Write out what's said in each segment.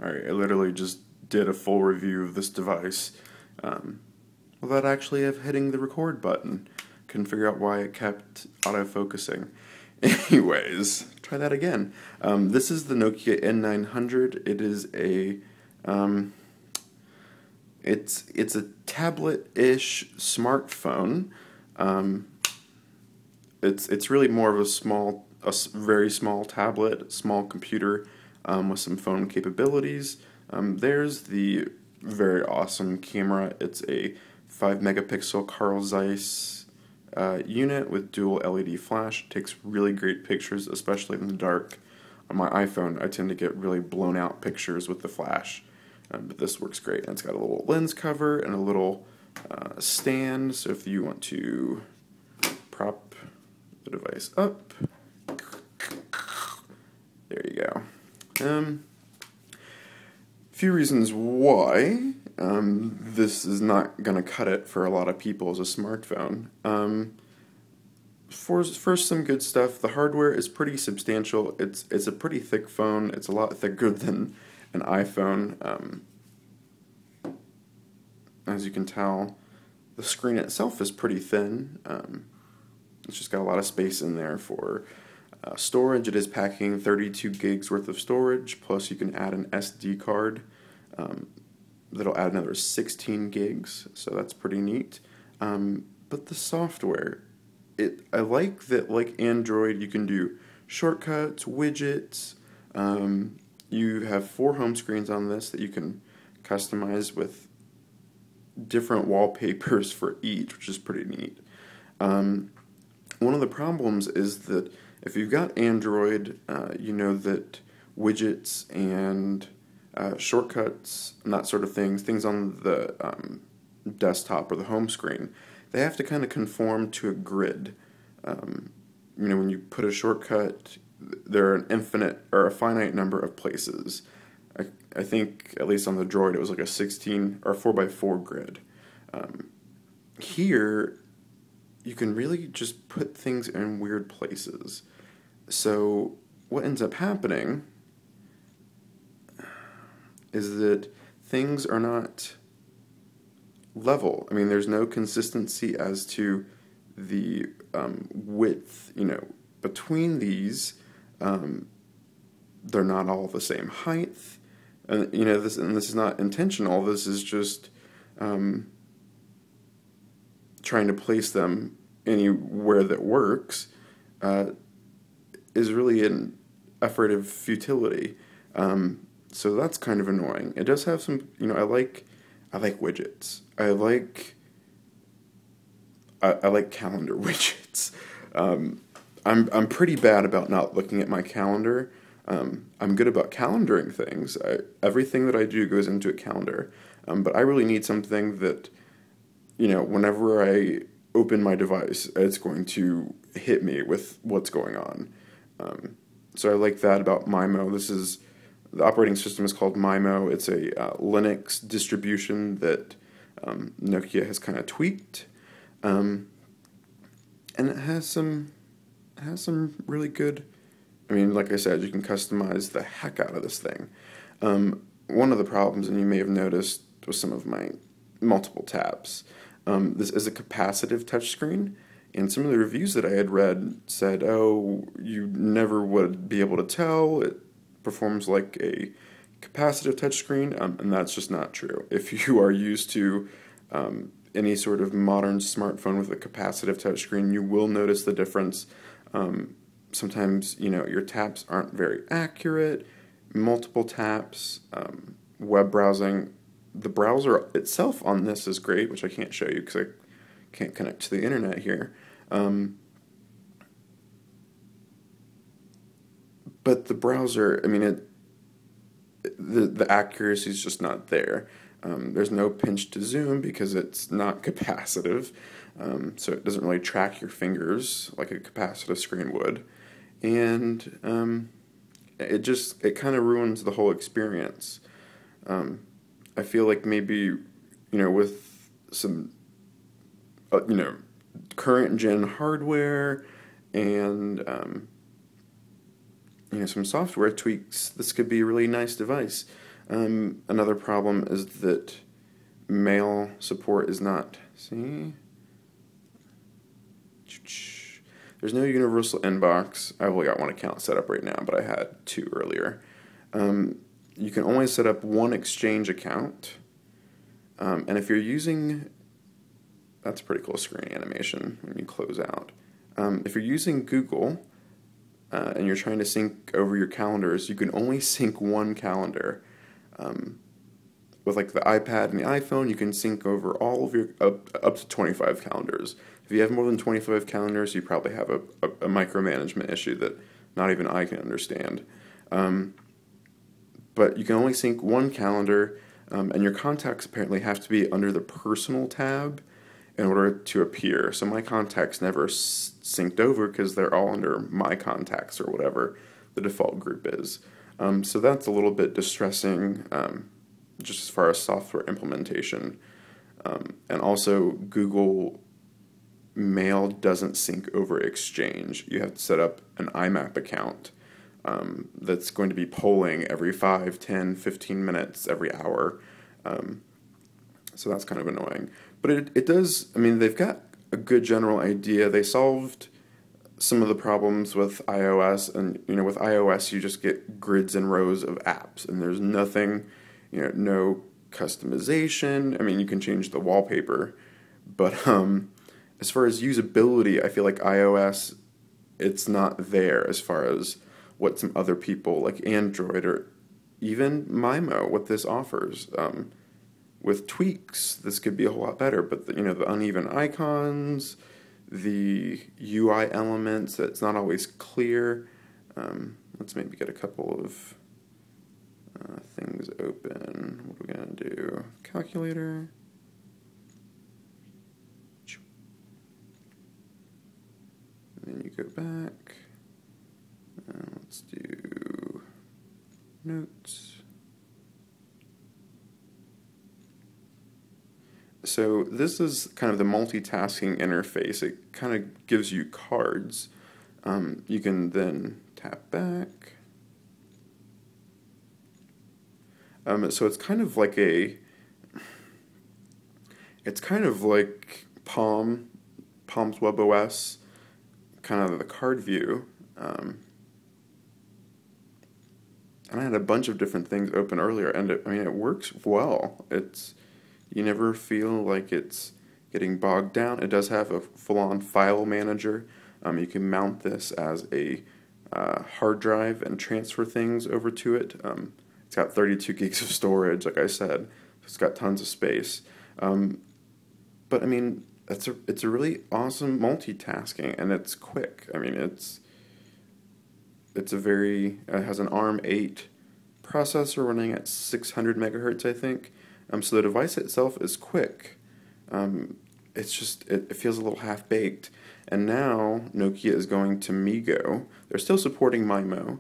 Alright, I literally just did a full review of this device without actually hitting the record button. Couldn't figure out why it kept autofocusing. Anyways, try that again. This is the Nokia N900. It is a it's a tablet-ish smartphone. It's really more of a very small tablet, small computer with some phone capabilities. There's the very awesome camera. It's a 5 megapixel Carl Zeiss unit with dual LED flash. It takes really great pictures, especially in the dark. On my iPhone, I tend to get really blown out pictures with the flash, but this works great. And it's got a little lens cover and a little stand, so if you want to prop the device up, there you go. Few reasons why this is not going to cut it for a lot of people as a smartphone. First, some good stuff. The hardware is pretty substantial. It's a pretty thick phone. It's a lot thicker than an iPhone. As you can tell, the screen itself is pretty thin. It's just got a lot of space in there for storage. It is packing 32 gigs worth of storage, plus you can add an SD card that'll add another 16 gigs, so that's pretty neat. But the software, I like that, like Android, you can do shortcuts, widgets. You have 4 home screens on this that you can customize with different wallpapers for each, which is pretty neat. One of the problems is that if you've got Android, you know that widgets and shortcuts and that sort of things on the desktop or the home screen, they have to kind of conform to a grid. You know, when you put a shortcut, there are an infinite or a finite number of places. I think, at least on the Droid, it was like a 16 or 4x4 grid. Here, you can really just put things in weird places. So what ends up happening is that things are not level. I mean, there's no consistency as to the width, you know, between these. They're not all the same height. And, you know, this is not intentional. This is just trying to place them anywhere that works is really an effort of futility. So that's kind of annoying. It does have some, you know, I like widgets. I like calendar widgets. I'm pretty bad about not looking at my calendar. I'm good about calendaring things. Everything that I do goes into a calendar. But I really need something that, you know, whenever I open my device, it's going to hit me with what's going on. So I like that about MIMO. The operating system is called MIMO. It's a Linux distribution that Nokia has kind of tweaked. And it has some really good, I mean, like I said, you can customize the heck out of this thing. One of the problems, and you may have noticed with some of my multiple tabs, this is a capacitive touchscreen, and some of the reviews that I had read said, oh, you never would be able to tell, it performs like a capacitive touchscreen, and that's just not true. If you are used to any sort of modern smartphone with a capacitive touchscreen, you will notice the difference. Sometimes, you know, your taps aren't very accurate, multiple taps, web browsing. The browser itself on this is great, which I can't show you because I can't connect to the internet here. But the browser, I mean, the accuracy is just not there. There's no pinch to zoom because it's not capacitive, so it doesn't really track your fingers like a capacitive screen would. And it kind of ruins the whole experience. I feel like maybe, you know, with some, you know, current gen hardware and, you know, some software tweaks, this could be a really nice device. Another problem is that mail support is not, see? There's no universal inbox. I've only got one account set up right now, but I had two earlier. You can only set up one Exchange account. And if you're using, that's a pretty cool screen animation when you close out. If you're using Google and you're trying to sync over your calendars, you can only sync one calendar. With like the iPad and the iPhone, you can sync over all of your up to 25 calendars. If you have more than 25 calendars, you probably have a micromanagement issue that not even I can understand. But you can only sync one calendar, and your contacts apparently have to be under the personal tab in order to appear. So my contacts never synced over because they're all under my contacts or whatever the default group is. So that's a little bit distressing, just as far as software implementation. And also, Google Mail doesn't sync over Exchange. You have to set up an IMAP account that's going to be polling every 5, 10, 15 minutes, every hour. So that's kind of annoying. But it does, I mean, they've got a good general idea. They solved some of the problems with iOS, and with iOS you just get grids and rows of apps, and there's nothing, no customization. I mean, you can change the wallpaper, but as far as usability, I feel like iOS, it's not there as far as what some other people like Android or even Mimo, what this offers. With tweaks, this could be a whole lot better, but the uneven icons, the UI elements, it's not always clear. Let's maybe get a couple of things open. What are we going to do? Calculator. And then you go back. Let's do notes. So this is kind of the multitasking interface. It kind of gives you cards. You can then tap back. So it's kind of like Palm's Web OS, kind of the card view. And I had a bunch of different things open earlier, and it works well. You never feel like it's getting bogged down. It does have a full-on file manager. You can mount this as a hard drive and transfer things over to it. It's got 32 gigs of storage, like I said. It's got tons of space. But I mean, it's a really awesome multitasking, and it's quick. I mean, it has an ARM 8 processor running at 600 megahertz, I think. So the device itself is quick. It feels a little half-baked. And now Nokia is going to MeeGo. They're still supporting MIMO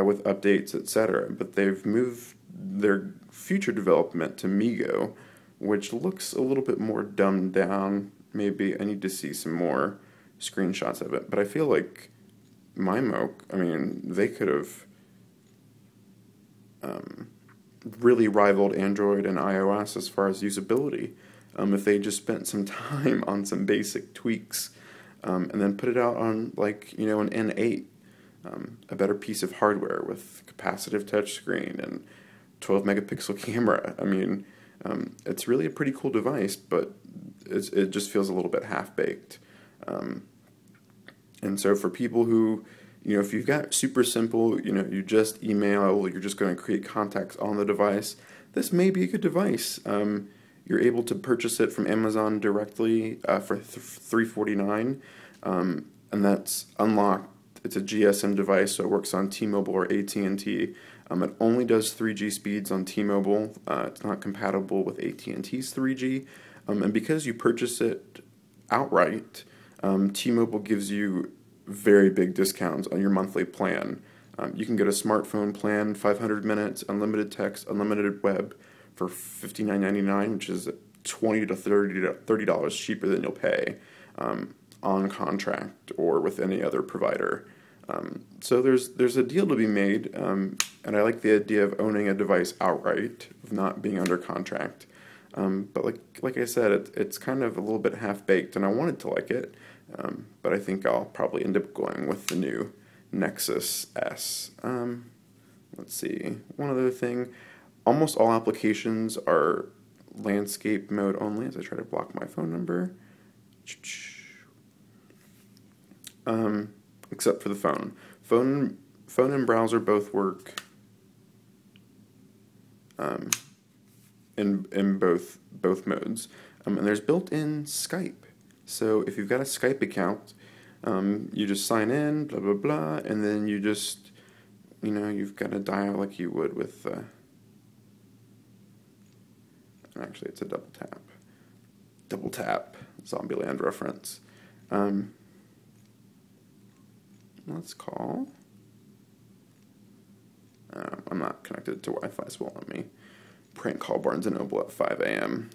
with updates, etc. But they've moved their future development to MeeGo, which looks a little bit more dumbed down. Maybe I need to see some more screenshots of it. But I feel like MIMO, I mean, they could have really rivaled Android and iOS as far as usability if they just spent some time on some basic tweaks and then put it out on an N8, a better piece of hardware with capacitive touchscreen and 12 megapixel camera. I mean, it's really a pretty cool device, but it just feels a little bit half-baked. And so for people who, if you've got super simple, you just email, you're just going to create contacts on the device, this may be a good device. You're able to purchase it from Amazon directly for $349, and that's unlocked. It's a GSM device, so it works on T-Mobile or AT&T. It only does 3G speeds on T-Mobile. It's not compatible with AT&T's 3G. And because you purchase it outright, T-Mobile gives you very big discounts on your monthly plan. You can get a smartphone plan, 500 minutes, unlimited text, unlimited web for $59.99, which is $20 to $30 cheaper than you'll pay on contract or with any other provider. So there's a deal to be made, and I like the idea of owning a device outright, of not being under contract. But like I said, it's kind of a little bit half baked, and I wanted to like it, but I think I'll probably end up going with the new Nexus S. Let's see, one other thing. Almost all applications are landscape mode only, as I try to block my phone number. Except for the phone. Phone and browser both work in both modes. And there's built-in Skype. So if you've got a Skype account, you just sign in, blah blah blah, and then you just, you've got to dial like you would with. Actually, it's a double tap. Double tap. Zombieland reference. Let's call. I'm not connected to Wi-Fi, so it won't let me prank call Barnes & Noble at 5 a.m.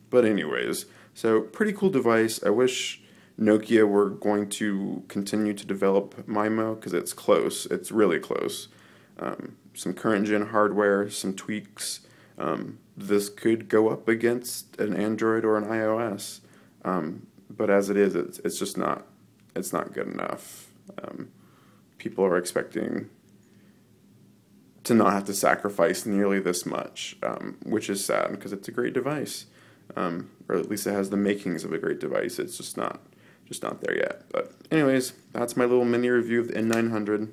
But anyways, so pretty cool device. I wish Nokia were going to continue to develop MIMO, because it's close. It's really close. Some current gen hardware, some tweaks. This could go up against an Android or an iOS. But as it is, it's just not, it's not good enough. People are expecting to not have to sacrifice nearly this much, which is sad because it's a great device, or at least it has the makings of a great device. It's just not there yet. But anyways, that's my little mini review of the N900.